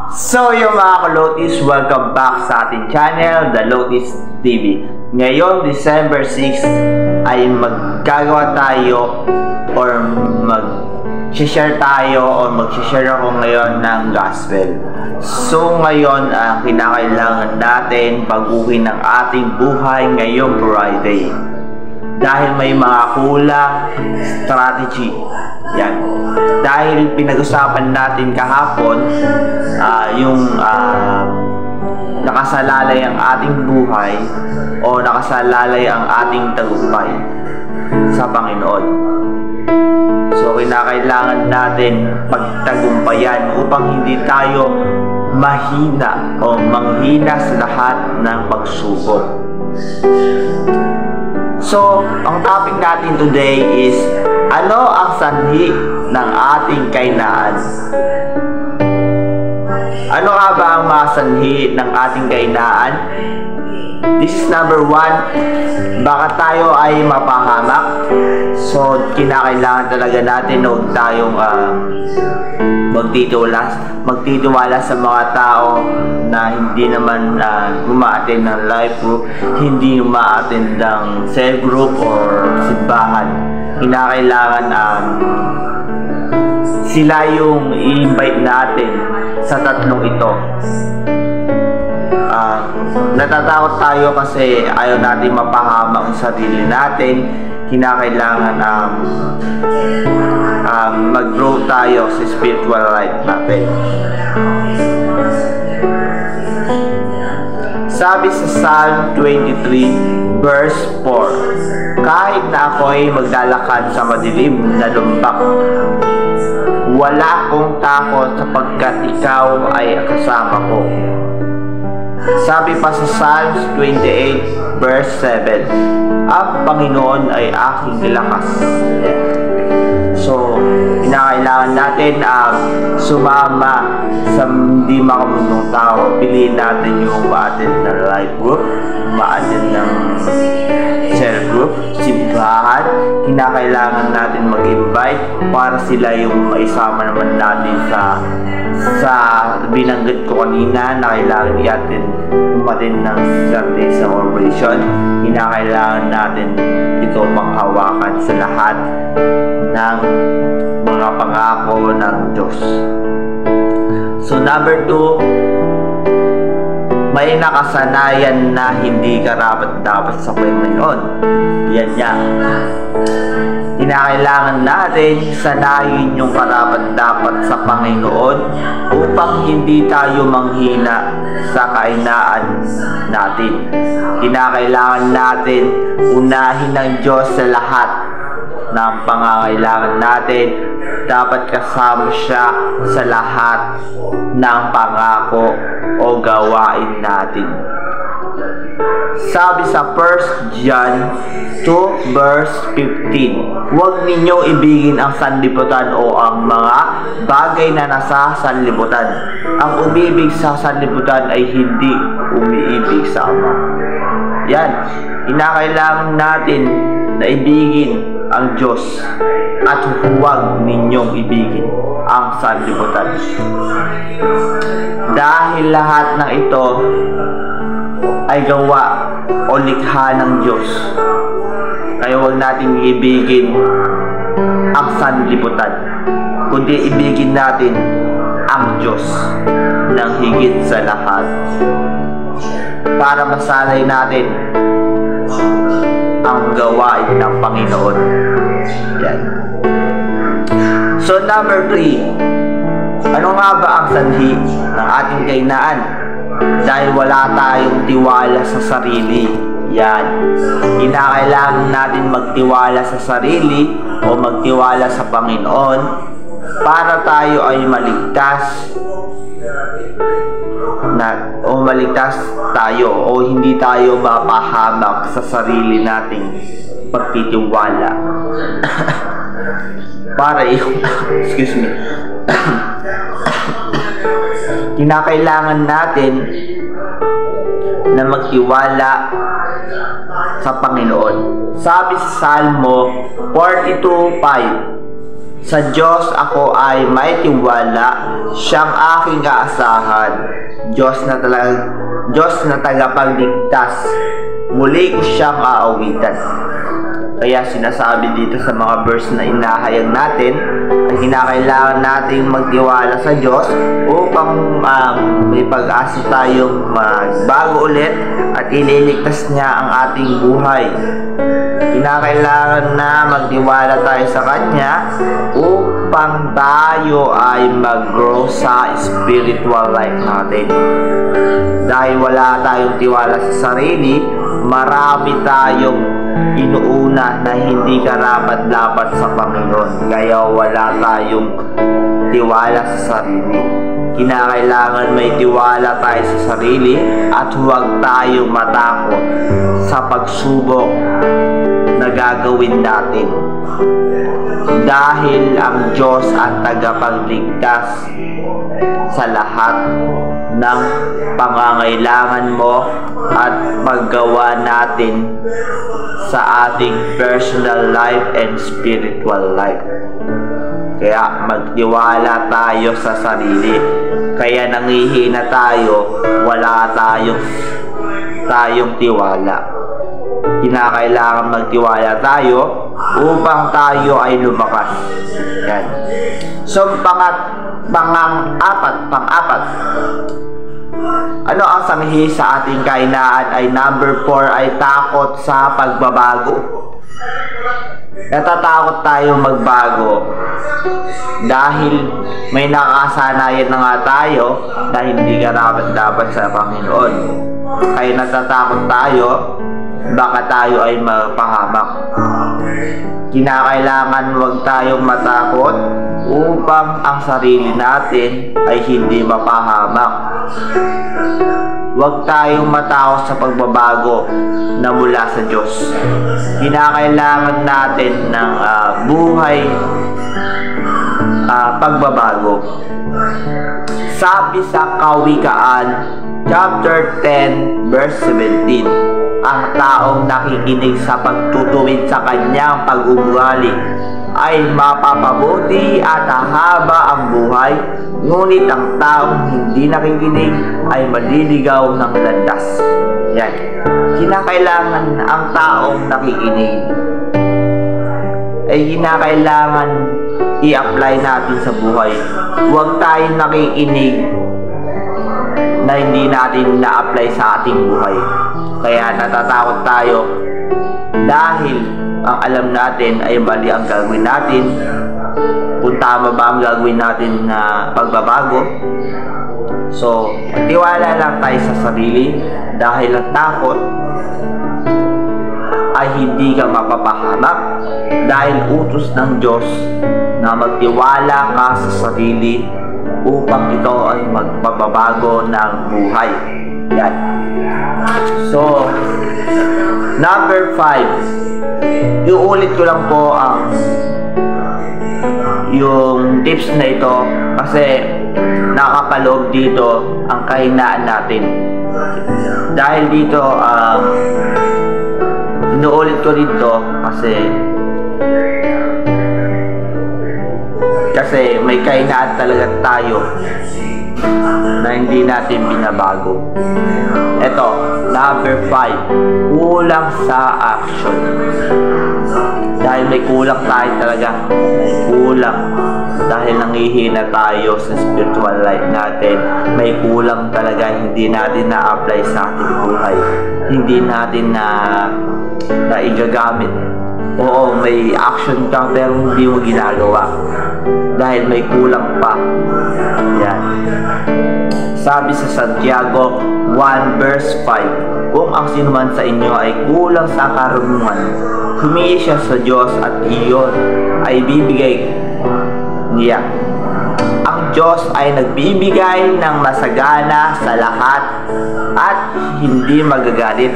So yung mga ka-Lotis, welcome back sa ating channel, The Lotis TV. Ngayon, December 6 ay maggagawa tayo or mag-share tayo o mag-share ako ngayon ng gospel. So ngayon, ang kinakailangan natin baguhin ang ating buhay ngayong Friday. Dahil may mga kulang strategy. Yan. Dahil pinag-usapan natin kahapon yung nakasalalay ang ating buhay o nakasalalay ang ating tagumpay sa Panginoon. So kinakailangan natin pagtagumpayan upang hindi tayo mahina o manghina sa lahat ng pagsubok. So, ang topic natin today is ano ang sanhi ng ating kahinaan? Ano nga ba ang mga sanhi ng ating kahinaan? This is number 1. Baka tayo ay mapahamak. So, kinakailangan talaga natin huwag tayong magtitiwala sa mga tao na hindi naman umaattend ng life group, hindi umaattend ng cell group or simbahan. Kinakailangan sila yung i-invite natin sa tatlong ito. Natatakot tayo kasi ayaw natin mapahamak ang sarili natin. Kinakailangan mag-grow tayo sa spiritual life natin. Sabi sa Psalm 23 verse 4, kahit na ako'y maglalakad sa madilim na lumbak, wala akong takot sapagkat ikaw ay kasama ko. Sabi pa sa Psalms 28 verse 7, ang Panginoon ay aking lakas. So, kinakailangan natin sumama sa hindi makamundong tao. Piliin natin yung ma-attend ng life group, ma-attend ng cell group, simbahan. Kinakailangan natin mag-invite para sila yung maisama naman natin sa binanggit ko kanina na kailangan i-attend umatin ng Sunday celebration. Kinakailangan natin ito panghawakan sa lahat ng mga pangako ng Diyos. So number 2, may nakasanayan na hindi karapat-dapat sa Panginoon. Yan niya. Kinakailangan natin sanayin yung karapat-dapat sa Panginoon upang hindi tayo manghina sa kahinaan natin. Kinakailangan natin unahin ng Diyos sa lahat ng pangangailangan natin. Dapat kasama siya sa lahat ng pangako o gawain natin. Sabi sa 1 John 2 verse 15, huwag ninyong ibigin ang sanlibutan o ang mga bagay na nasa sanlibutan. Ang umibig sa sanlibutan ay hindi umiibig sa Ama. Yan, kinakailangan natin na ibigin ang Diyos at huwag ninyong ibigin ang sanlibutan. Dahil lahat ng ito ay gawa o likha ng Diyos, kaya huwag natin ibigin ang sanlibutan, kundi ibigin natin ang Diyos ng higit sa lahat para masanay natin ang gawain ng Panginoon. Yan. So number 3, ano nga ba ang sanhi ng ating kahinaan? Dahil wala tayong tiwala sa sarili. Yan. Kinakailangan natin magtiwala sa sarili o magtiwala sa Panginoon para tayo ay maligtas tayo o hindi tayo mapahamak sa sarili nating pagtitiwala. Para yung kinakailangan natin na magtiwala sa Panginoon. Sabi sa Salmo 42:5, Sa Diyos ako ay may tiwala, siyang aking aasahan. Diyos na tagapagligtas, muli ko siyang aawitan. Kaya sinasabi dito sa mga verse na inahayag natin, ay kinakailangan nating magtiwala sa Diyos upang may pag-asa tayong magbago ulit at ililigtas niya ang ating buhay. Kinakailangan na magtiwala tayo sa Kanya upang tayo ay mag-grow sa spiritual life natin. Dahil wala tayong tiwala sa sarili, marami tayong inuuna na hindi karapat-dapat sa Panginoon. Kaya wala tayong tiwala sa sarili. Kinakailangan may tiwala tayo sa sarili at huwag tayong matakot sa pagsubok na gagawin natin. Dahil ang Diyos ang tagapagligtas sa lahat ng pangangailangan mo at paggawa natin sa ating personal life and spiritual life. Kaya magtiwala tayo sa sarili. Kaya nangihina tayo, wala tayong tiwala. Kinakailangan magtiwala tayo upang tayo ay lumakas. Yan. So, pang-apat. Ano ang sanhi sa ating kahinaan ay number 4 ay takot sa pagbabago. Natatakot tayo magbago dahil may nakasanayan na nga tayo na hindi karapat-dapat sa Panginoon. Kaya natatakot tayo, baka tayo ay mapahamak. Kinakailangan huwag tayong matakot upang ang sarili natin ay hindi mapahamak. Huwag tayong matakot sa pagbabago na mula sa Diyos. Kinakailangan natin ng buhay pagbabago. Sabi sa Kawikaan chapter 10 verse 17, ang taong nakikinig sa pagtutuwid sa kanyang pag-uugali ay mapapabuti at hahaba ang buhay, ngunit ang taong hindi nakikinig ay maliligaw ng landas. Yan. Kinakailangan ang taong nakikinig ay kinakailangan i-apply natin sa buhay. Huwag tayong nakikinig na hindi natin na-apply sa ating buhay. Kaya natatakot tayo dahil ang alam natin ay mali ang gagawin natin. Kung tama ba ang gagawin natin na pagbabago. So, tiwala lang tayo sa sarili dahil ang takot ay hindi ka mapapahamak dahil utos ng Diyos na magtiwala ka sa sarili upang ito ay magpapabago ng buhay. Yan. So, number 5. Iulit ko lang po yung tips na ito kasi nakapaloob dito ang kahinaan natin. Dahil dito, inuulit ko dito kasi may kahinaan talaga tayo na hindi natin binabago. Ito, number 5, kulang sa action. Dahil may kulang tayo talaga, may kulang. Dahil nangihina tayo sa spiritual life natin, may kulang talaga, hindi natin na-apply sa ating buhay. Hindi natin na igagamit. Oo, may action ka pero hindi mo ginagawa. Dahil may kulang pa. Yan. Sabi sa Santiago 1 verse 5, kung ang sinuman sa inyo ay kulang sa karunungan, humingi siya sa Diyos at iyon ay bibigay niya. Ang Diyos ay nagbibigay ng masagana sa lahat at hindi magagalit.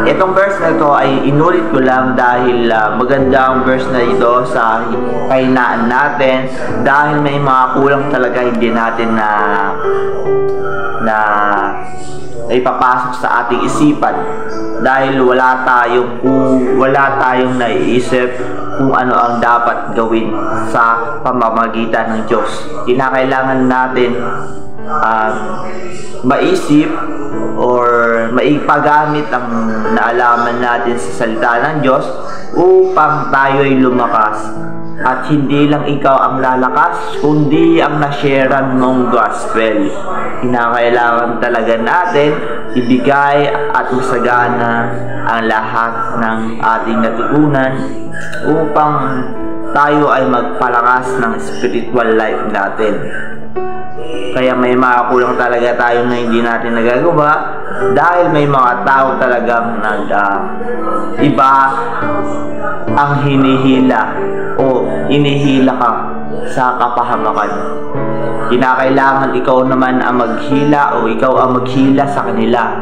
Itong verse na ito ay inulit ko lang dahil maganda ang verse na ito sa kahinaan natin dahil may mga kulang talaga hindi natin na ay papasok sa ating isipan dahil wala tayong naiisip kung ano ang dapat gawin sa pamamagitan ng Diyos. Kinakailangan natin maisip or maipagamit ang naalaman natin sa salita ng Diyos upang tayo ay lumakas. At hindi lang ikaw ang lalakas, kundi ang nasharean mong gospel. Kinakailangan talaga natin ibigay at masagana ang lahat ng ating natutunan upang tayo ay magpalakas ng spiritual life natin. Kaya may mga kulang talaga tayo na hindi natin nagagawa dahil may mga tao talagang iba ang hinihila o inihila ka sa kapahamakan. Kinakailangan ikaw naman ang maghila o ikaw ang maghila sa kanila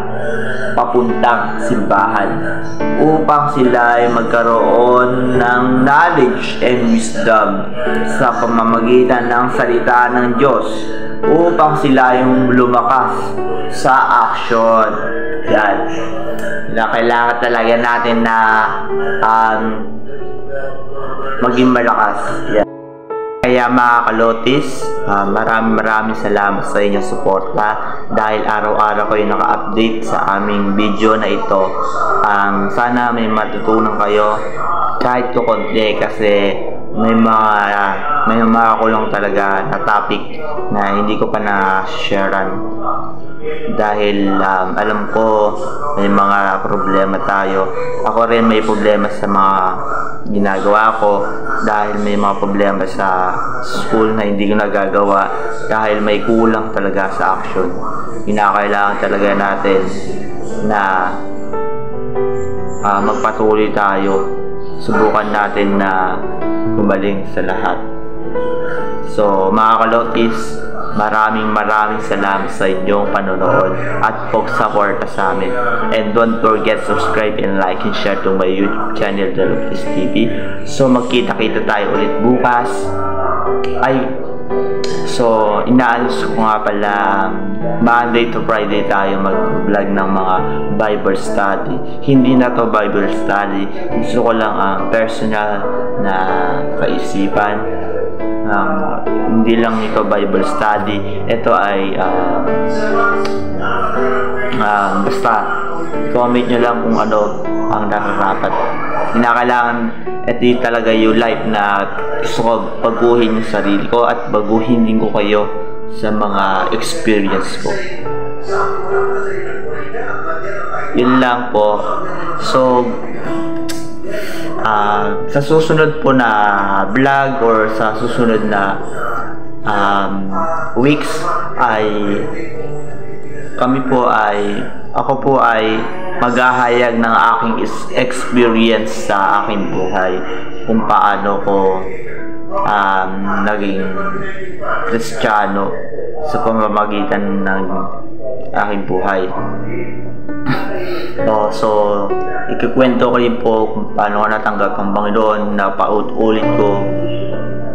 papuntang simbahan upang sila ay magkaroon ng knowledge and wisdom sa pamamagitan ng salita ng Diyos upang sila yung lumakas sa action. Yan. Kailangan talaga natin na maging malakas. Yan. Kaya mga kalotis, maraming salamat sa inyong suporta dahil araw-araw kayo naka-update sa aming video na ito. Sana may matutunan kayo kahit kukunti kasi may mga kulang talaga na topic na hindi ko pa na-sharean dahil alam ko may mga problema tayo. Ako rin may problema sa mga ginagawa ko dahil may mga problema sa school na hindi ko nagagawa dahil may kulang talaga sa action. Kinakailangan talaga natin na magpatuloy tayo. Subukan natin na gumaling sa lahat. So mga kalotis, maraming salamat sa inyong panonood at pag-support sa amin. And don't forget subscribe and like and share to my YouTube channel, The Lotis TV. So magkita-kita tayo ulit bukas. So inaalis ko nga pala Monday to Friday tayo mag-vlog ng mga Bible study. Hindi na to Bible study. Gusto ko lang ang personal na kaisipan. Hindi lang ito Bible study. Ito ay basta comment nyo lang kung ano ang nararapat. Kinakailangan ito talaga yung life na gusto ko baguhin yung sarili ko at baguhin din ko kayo sa mga experience ko. Yun lang po. So sa susunod po na vlog or sa susunod na weeks ay ako po ay maghahayag ng aking experience sa aking buhay kung paano ko naging Kristiyano sa pamamagitan ng aking buhay. So ikikwento ko rin po kung paano ko natanggap ang Panginoon na paulit-ulit ko.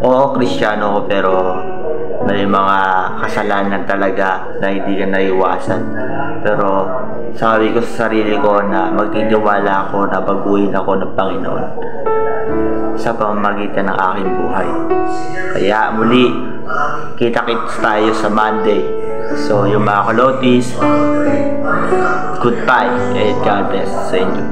Oo, Kristiyano ko pero may mga kasalanan talaga na hindi ka naiwasan. Pero sabi ko sa sarili ko na magtitiwala ako na baguhin ako ng Panginoon sa pamamagitan ng aking buhay. Kaya muli, kita-kits tayo sa Monday. So yung mga kalotis, goodbye and God bless sa inyo.